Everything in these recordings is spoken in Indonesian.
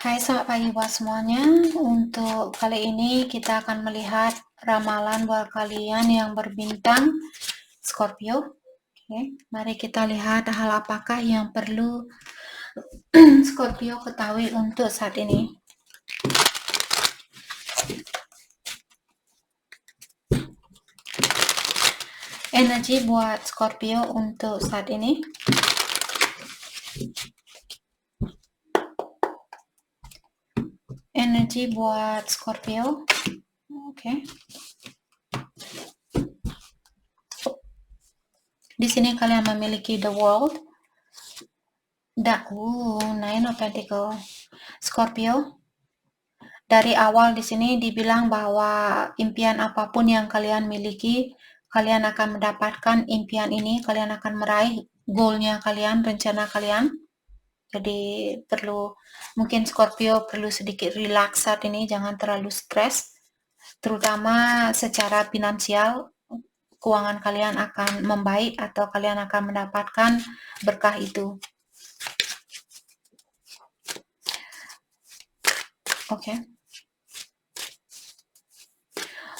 Hai, selamat pagi buat semuanya. Untuk kali ini kita akan melihat ramalan buat kalian yang berbintang Scorpio. Oke, mari kita lihat hal apakah yang perlu Scorpio ketahui untuk saat ini. Energi buat Scorpio untuk saat ini. Energi buat Scorpio. Oke. Di sini kalian memiliki the world. Nine of Pentacles. Scorpio. Dari awal di sini dibilang bahwa impian apapun yang kalian miliki, kalian akan mendapatkan impian ini, kalian akan meraih goalnya kalian, rencana kalian. Jadi mungkin Scorpio perlu sedikit relax saat ini, jangan terlalu stres, terutama secara finansial. Keuangan kalian akan membaik atau kalian akan mendapatkan berkah itu. Oke.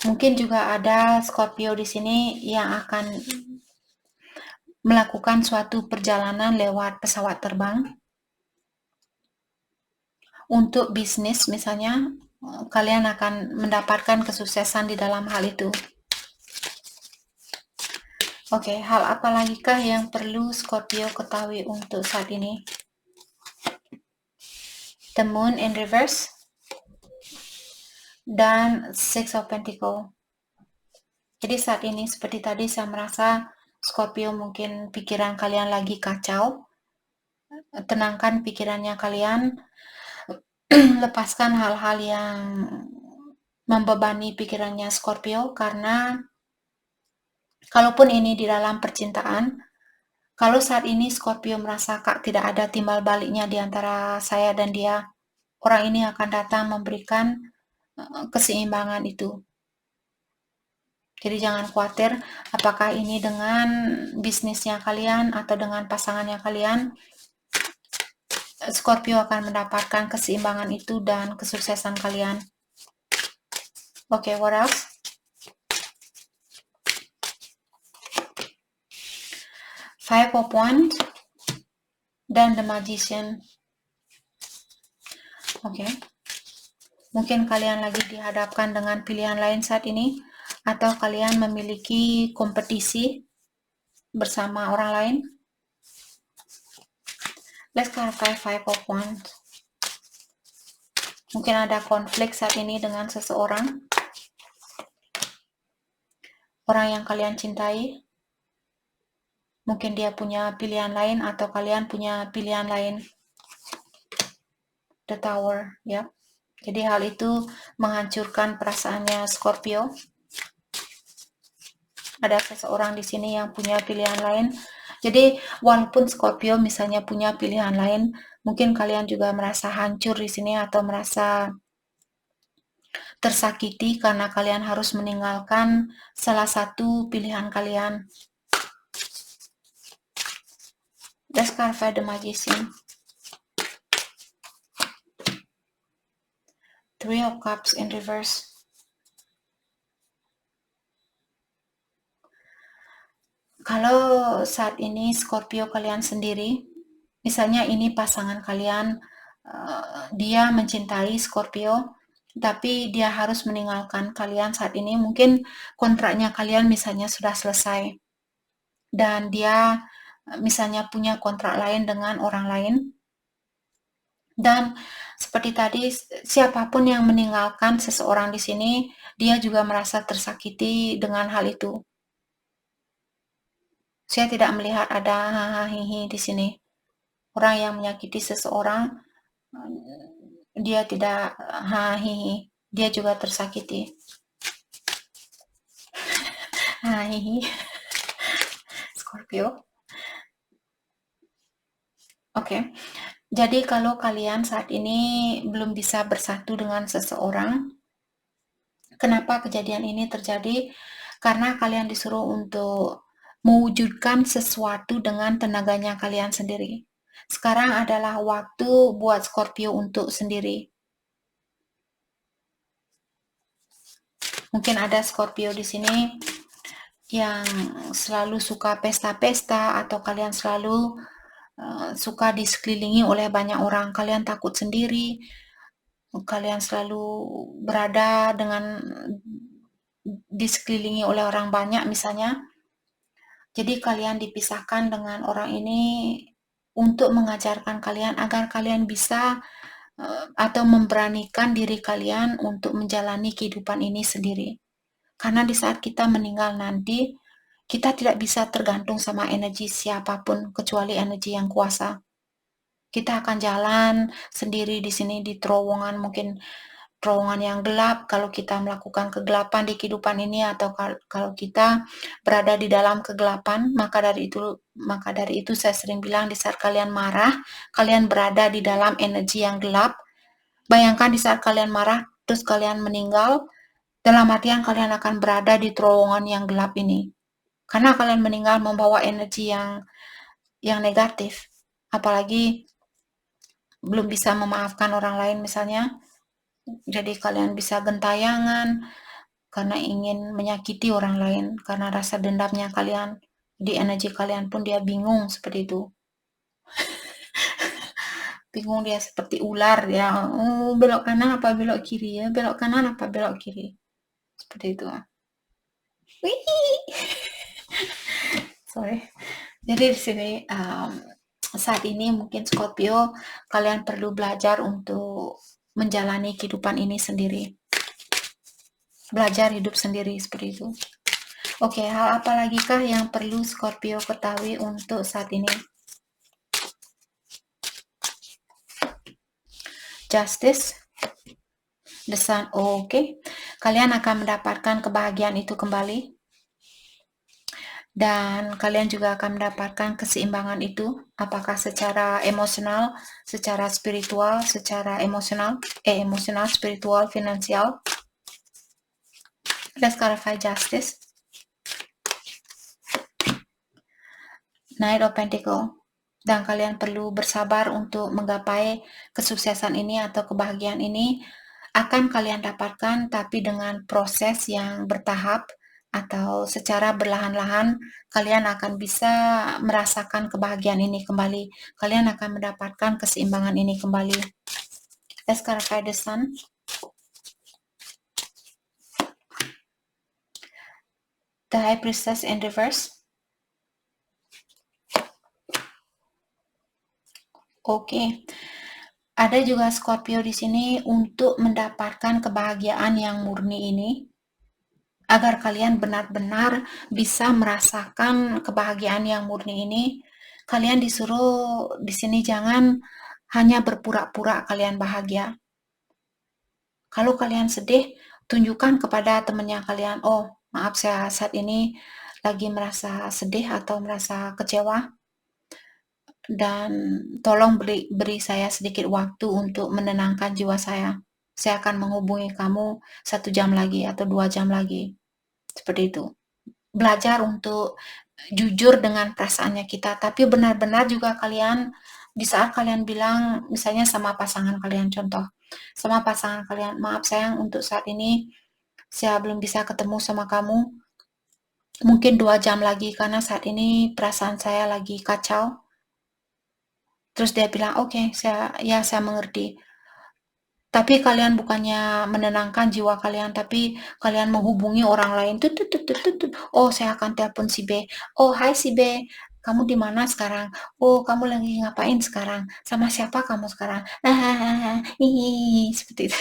Mungkin juga ada Scorpio di sini yang akan melakukan suatu perjalanan lewat pesawat terbang. Untuk bisnis misalnya, kalian akan mendapatkan kesuksesan di dalam hal itu. Oke, hal apa lagi kah yang perlu Scorpio ketahui untuk saat ini? The Moon in reverse dan Six of Pentacles. Jadi saat ini seperti tadi saya merasa Scorpio mungkin pikiran kalian lagi kacau. Tenangkan pikirannya kalian, lepaskan hal-hal yang membebani pikirannya Scorpio, karena kalaupun ini di dalam percintaan, kalau saat ini Scorpio merasa tidak ada timbal baliknya di antara saya dan dia, orang ini akan datang memberikan keseimbangan itu. Jadi jangan khawatir apakah ini dengan bisnisnya kalian atau dengan pasangannya kalian, Scorpio akan mendapatkan keseimbangan itu dan kesuksesan kalian. Oke, what else? Five of Wands dan The Magician. Oke. Mungkin kalian lagi dihadapkan dengan pilihan lain saat ini, atau kalian memiliki kompetisi bersama orang lain. Let's clarify Five of Wands. Mungkin ada konflik saat ini dengan seseorang, orang yang kalian cintai. Mungkin dia punya pilihan lain atau kalian punya pilihan lain. The Tower, ya. Jadi hal itu menghancurkan perasaannya Scorpio. Ada seseorang di sini yang punya pilihan lain. Jadi walaupun Scorpio misalnya punya pilihan lain, mungkin kalian juga merasa hancur di sini atau merasa tersakiti karena kalian harus meninggalkan salah satu pilihan kalian. Let's clarify The Magician. Three of Cups in reverse. Kalau saat ini Scorpio kalian sendiri, misalnya ini pasangan kalian, dia mencintai Scorpio, tapi dia harus meninggalkan kalian saat ini. Mungkin kontraknya kalian misalnya sudah selesai, dan dia misalnya punya kontrak lain dengan orang lain. Dan seperti tadi, siapapun yang meninggalkan seseorang di sini, dia juga merasa tersakiti dengan hal itu. Saya tidak melihat ada hahaha di sini. Orang yang menyakiti seseorang, dia tidak hahihi, dia juga tersakiti. Hahihi. Scorpio. Oke. Jadi kalau kalian saat ini belum bisa bersatu dengan seseorang, kenapa kejadian ini terjadi? Karena kalian disuruh untuk mewujudkan sesuatu dengan tenaganya kalian sendiri. Sekarang adalah waktu buat Scorpio untuk sendiri. Mungkin ada Scorpio di sini yang selalu suka pesta-pesta, atau kalian selalu suka disekelilingi oleh banyak orang. Kalian takut sendiri, kalian selalu berada dengan disekelilingi oleh orang banyak misalnya. Jadi kalian dipisahkan dengan orang ini untuk mengajarkan kalian agar kalian bisa atau memberanikan diri kalian untuk menjalani kehidupan ini sendiri. Karena di saat kita meninggal nanti, kita tidak bisa tergantung sama energi siapapun kecuali energi yang kuasa. Kita akan jalan sendiri di sini di terowongan, mungkin terowongan yang gelap kalau kita melakukan kegelapan di kehidupan ini, atau kalau kita berada di dalam kegelapan. Maka dari itu saya sering bilang, di saat kalian marah, kalian berada di dalam energi yang gelap. Bayangkan di saat kalian marah terus kalian meninggal, dalam artian kalian akan berada di terowongan yang gelap ini. Karena kalian meninggal membawa energi yang negatif. Apalagi belum bisa memaafkan orang lain misalnya. Jadi kalian bisa gentayangan karena ingin menyakiti orang lain, karena rasa dendamnya kalian. Di energi kalian pun dia bingung seperti itu. Bingung dia seperti ular ya. Oh, belok kanan apa belok kiri ya? Belok kanan apa belok kiri? Seperti itu. Wih. Sorry. Jadi di sini saat ini mungkin Scorpio, kalian perlu belajar untuk menjalani kehidupan ini sendiri. Belajar hidup sendiri seperti itu. Oke, hal apa lagi kah yang perlu Scorpio ketahui untuk saat ini? Justice, the Sun. Oke. Kalian akan mendapatkan kebahagiaan itu kembali. Dan kalian juga akan mendapatkan keseimbangan itu, apakah secara emosional, secara spiritual, secara emosional, spiritual, finansial. Let's clarify justice. Knight of Pentacle. Dan kalian perlu bersabar untuk menggapai kesuksesan ini atau kebahagiaan ini. Akan kalian dapatkan, tapi dengan proses yang bertahap atau secara berlahan-lahan kalian akan bisa merasakan kebahagiaan ini kembali. Kalian akan mendapatkan keseimbangan ini kembali. Let's clarify the Sun. The High Priestess in reverse. Oke. Ada juga Scorpio di sini untuk mendapatkan kebahagiaan yang murni ini. Agar kalian benar-benar bisa merasakan kebahagiaan yang murni ini, kalian disuruh di sini jangan hanya berpura-pura kalian bahagia. Kalau kalian sedih, tunjukkan kepada temannya kalian, oh maaf saya saat ini lagi merasa sedih atau merasa kecewa, dan tolong beri saya sedikit waktu untuk menenangkan jiwa saya. Saya akan menghubungi kamu 1 jam lagi atau 2 jam lagi. Seperti itu. Belajar untuk jujur dengan perasaannya kita, tapi benar-benar juga kalian, di saat kalian bilang, misalnya sama pasangan kalian, contoh, sama pasangan kalian, maaf sayang, untuk saat ini saya belum bisa ketemu sama kamu, mungkin 2 jam lagi, karena saat ini perasaan saya lagi kacau. Terus dia bilang, oke, saya mengerti. Tapi kalian bukannya menenangkan jiwa kalian, tapi kalian menghubungi orang lain. Oh, saya akan telepon si B. Oh, hai si B, kamu di mana sekarang? Oh, kamu lagi ngapain sekarang? Sama siapa kamu sekarang? Seperti itu.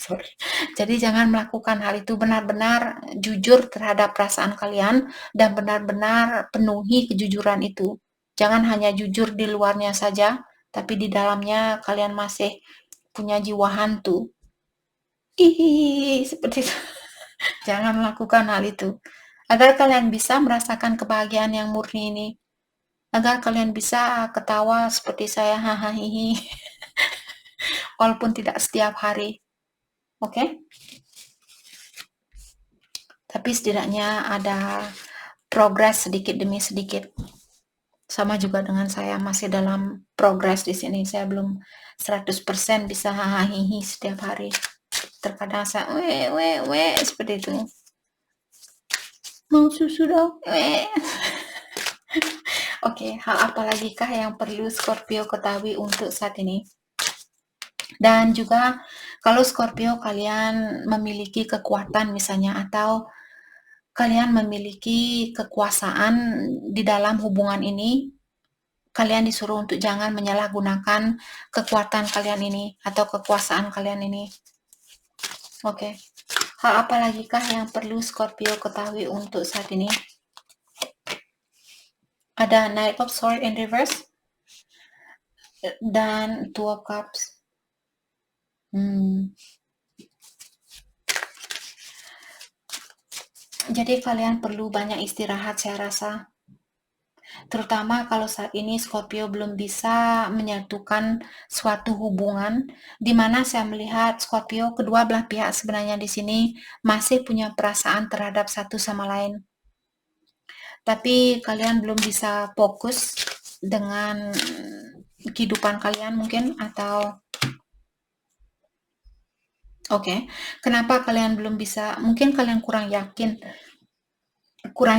Sorry. Jadi jangan melakukan hal itu, benar-benar jujur terhadap perasaan kalian dan benar-benar penuhi kejujuran itu. Jangan hanya jujur di luarnya saja, tapi di dalamnya kalian masih punya jiwa hantu. Seperti itu. Jangan melakukan hal itu. Agar kalian bisa merasakan kebahagiaan yang murni ini. Agar kalian bisa ketawa seperti saya, hahaha, walaupun tidak setiap hari. Oke? Tapi setidaknya ada progres sedikit demi sedikit. Sama juga dengan saya, masih dalam progres di sini. Saya belum 100% bisa hahaha setiap hari. Terkadang saya seperti itu. Mau susu dong? Oke, hal apa lagi kah yang perlu Scorpio ketahui untuk saat ini? Dan juga kalau Scorpio kalian memiliki kekuatan misalnya, atau kalian memiliki kekuasaan di dalam hubungan ini, kalian disuruh untuk jangan menyalahgunakan kekuatan kalian ini atau kekuasaan kalian ini. Oke. Hal apa lagi kah yang perlu Scorpio ketahui untuk saat ini? Ada Knight of Swords in reverse dan Two of Cups. Jadi kalian perlu banyak istirahat, saya rasa. Terutama kalau saat ini Scorpio belum bisa menyatukan suatu hubungan, di mana saya melihat Scorpio kedua belah pihak sebenarnya di sini masih punya perasaan terhadap satu sama lain. Tapi kalian belum bisa fokus dengan kehidupan kalian mungkin, atau kenapa kalian belum bisa? Mungkin kalian kurang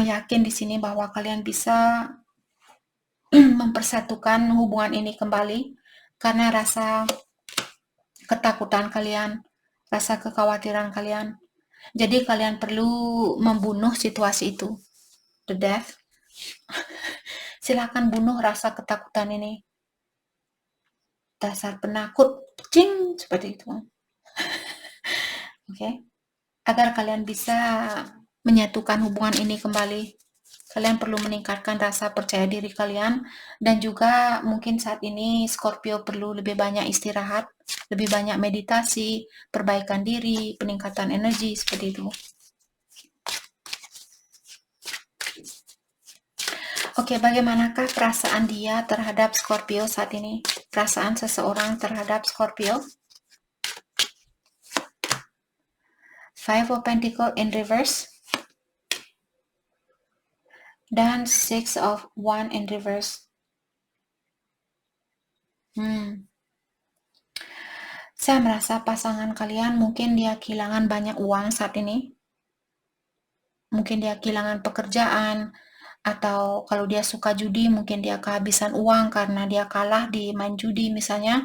yakin di sini bahwa kalian bisa mempersatukan hubungan ini kembali karena rasa ketakutan kalian, rasa kekhawatiran kalian. Jadi kalian perlu membunuh situasi itu. The death. Silakan bunuh rasa ketakutan ini. Dasar penakut, seperti itu. Agar kalian bisa menyatukan hubungan ini kembali, kalian perlu meningkatkan rasa percaya diri kalian, dan juga mungkin saat ini Scorpio perlu lebih banyak istirahat, lebih banyak meditasi, perbaikan diri, peningkatan energi, seperti itu. Bagaimanakah perasaan dia terhadap Scorpio saat ini? Perasaan seseorang terhadap Scorpio? Five of Pentacles in reverse dan Six of Wands in reverse. Saya merasa pasangan kalian mungkin dia kehilangan banyak uang saat ini. Mungkin dia kehilangan pekerjaan, atau kalau dia suka judi mungkin dia kehabisan uang karena dia kalah di main judi misalnya.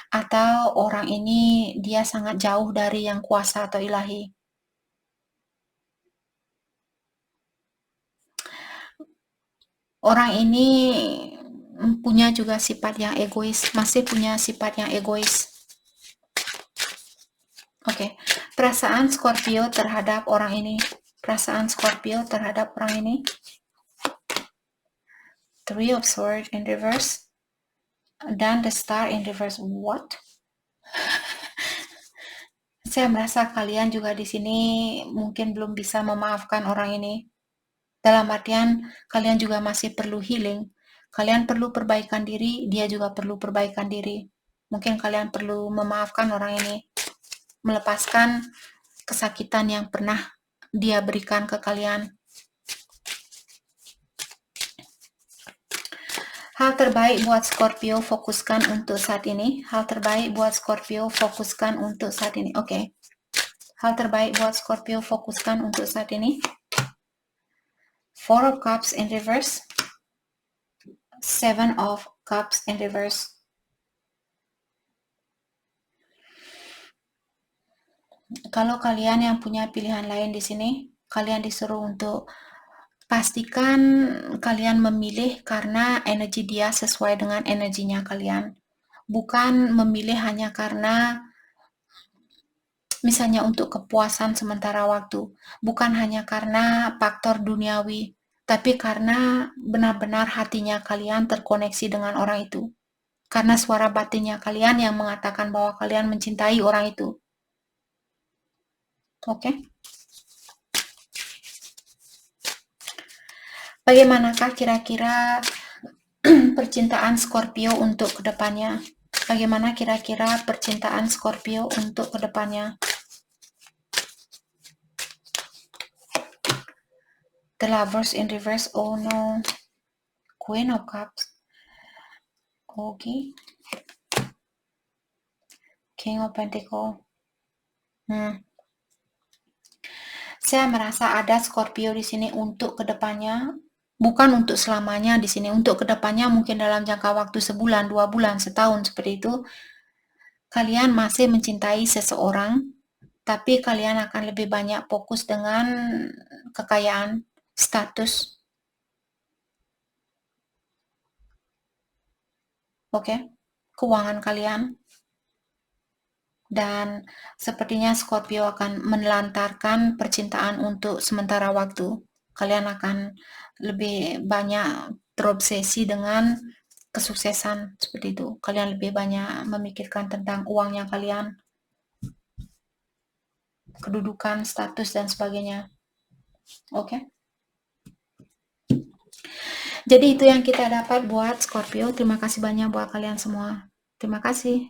Atau orang ini dia sangat jauh dari yang kuasa atau ilahi. Orang ini punya juga sifat yang egois, masih punya sifat yang egois. Perasaan Scorpio terhadap orang ini. Perasaan Scorpio terhadap orang ini. Three of Swords in reverse dan the Star in reverse. What? Saya merasa kalian juga di sini mungkin belum bisa memaafkan orang ini. Dalam artian kalian juga masih perlu healing. Kalian perlu perbaikan diri, dia juga perlu perbaikan diri. Mungkin kalian perlu memaafkan orang ini, melepaskan kesakitan yang pernah dia berikan ke kalian. Hal terbaik buat Scorpio fokuskan untuk saat ini. Hal terbaik buat Scorpio fokuskan untuk saat ini. Hal terbaik buat Scorpio fokuskan untuk saat ini. Four of Cups in reverse. Seven of Cups in reverse. Kalau kalian yang punya pilihan lain di sini, kalian disuruh untuk pastikan kalian memilih karena energi dia sesuai dengan energinya kalian. Bukan memilih hanya karena misalnya untuk kepuasan sementara waktu. Bukan hanya karena faktor duniawi, tapi karena benar-benar hatinya kalian terkoneksi dengan orang itu. Karena suara batinnya kalian yang mengatakan bahwa kalian mencintai orang itu. Bagaimanakah kira-kira percintaan Scorpio untuk kedepannya? Bagaimana kira-kira percintaan Scorpio untuk kedepannya? The Lovers in reverse. Oh no. Queen of Cups. Oke. King of Pentacle. Saya merasa ada Scorpio di sini untuk kedepannya, bukan untuk selamanya di sini, untuk kedepannya mungkin dalam jangka waktu sebulan, 2 bulan, setahun seperti itu, kalian masih mencintai seseorang, tapi kalian akan lebih banyak fokus dengan kekayaan, status, keuangan kalian. Dan sepertinya Scorpio akan menelantarkan percintaan untuk sementara waktu. Kalian akan lebih banyak terobsesi dengan kesuksesan seperti itu. Kalian lebih banyak memikirkan tentang uangnya kalian, kedudukan, status, dan sebagainya. Oke. Jadi itu yang kita dapat buat Scorpio. Terima kasih banyak buat kalian semua. Terima kasih.